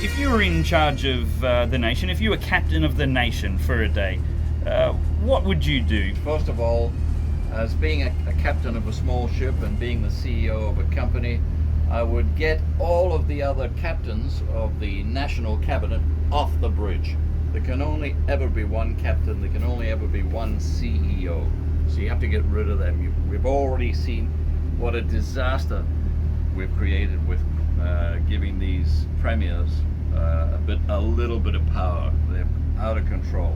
If you were in charge of the nation, if you were captain of the nation for a day, what would you do? First of all, as being a captain of a small ship and being the CEO of a company, I would get all of the other captains of the national cabinet off the bridge. There can only ever be one captain, there can only ever be one CEO. So you have to get rid of them. We've already seen what a disaster we've created with giving these premiers a little bit of power. They're out of control.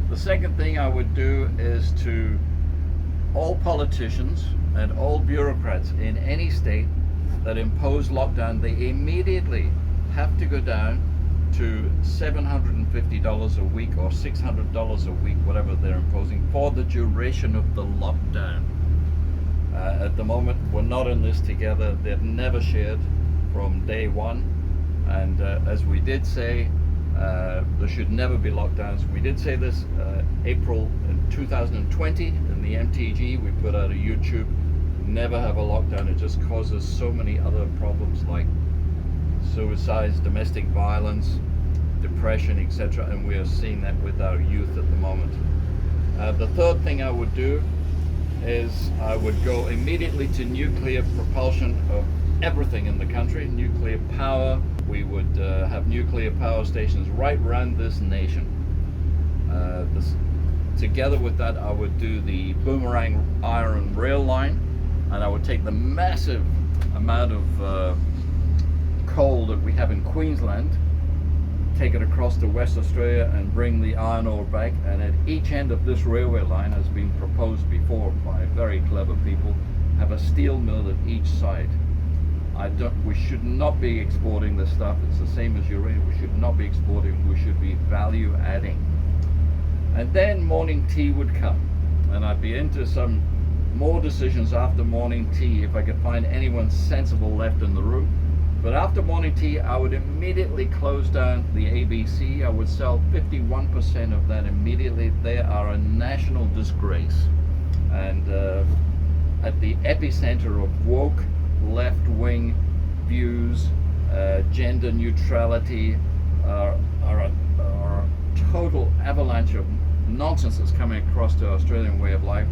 The second thing I would do is to all politicians and all bureaucrats in any state that impose lockdown, they immediately have to go down to $750 a week or $600 a week, whatever they're imposing, for the duration of the lockdown. At the moment, we're not in this together. They've never shared from day one. And as we did say, there should never be lockdowns. We did say this April in 2020 in the MTG. We put out a YouTube, never have a lockdown. It just causes so many other problems like suicides, domestic violence, depression, etc. And we are seeing that with our youth at the moment. The third thing I would do is I would go immediately to nuclear propulsion of everything in the country, nuclear power. We would have nuclear power stations right around this nation. Together with that, I would do the Boomerang Iron Rail Line, and I would take the massive amount of coal that we have in Queensland, take it across to West Australia and bring the iron ore back. And at each end of this railway line, has been proposed before by very clever people, have a steel mill at each side. We should not be exporting this stuff. It's the same as uranium. We should not be exporting. We should be value adding. And then morning tea would come, and I'd be into some more decisions after morning tea if I could find anyone sensible left in the room. But after morning tea, I would immediately close down the ABC. I would sell 51% of that immediately. They are a national disgrace. And at the epicenter of woke, left-wing views, gender neutrality, are a total avalanche of nonsense that's coming across to our Australian way of life.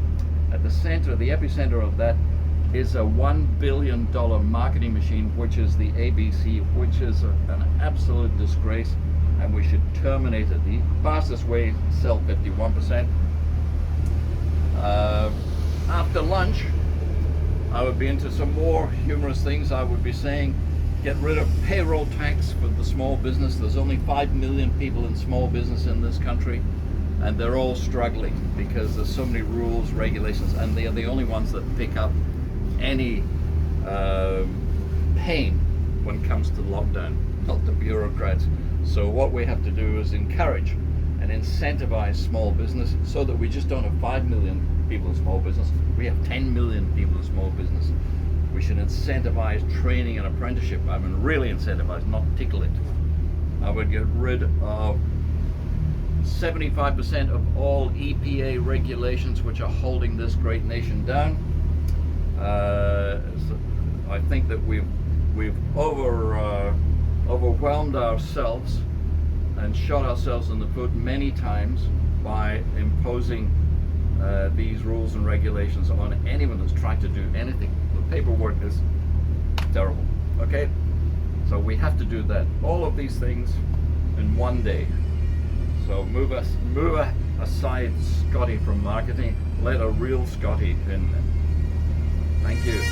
At the center, the epicenter of that is a $1 billion marketing machine, which is the ABC, which is an absolute disgrace, and we should terminate it. The fastest way to sell 51%. After lunch, I would be into some more humorous things. I would be saying, get rid of payroll tax for the small business. There's only 5 million people in small business in this country, and they're all struggling because there's so many rules, regulations, and they are the only ones that pick up any pain when it comes to lockdown, not the bureaucrats. So what we have to do is encourage and incentivize small business so that we just don't have 5 million people in small business. We have 10 million people in small business. We should incentivize training and apprenticeship. I mean, really incentivize, not tickle it. I would get rid of 75% of all EPA regulations which are holding this great nation down. I think that we've overwhelmed ourselves and shot ourselves in the foot many times by imposing these rules and regulations on anyone that's trying to do anything. The paperwork is terrible. Okay, so we have to do that. All of these things in one day. So move aside Scottie from marketing. Let a real Scottie in. Thank you.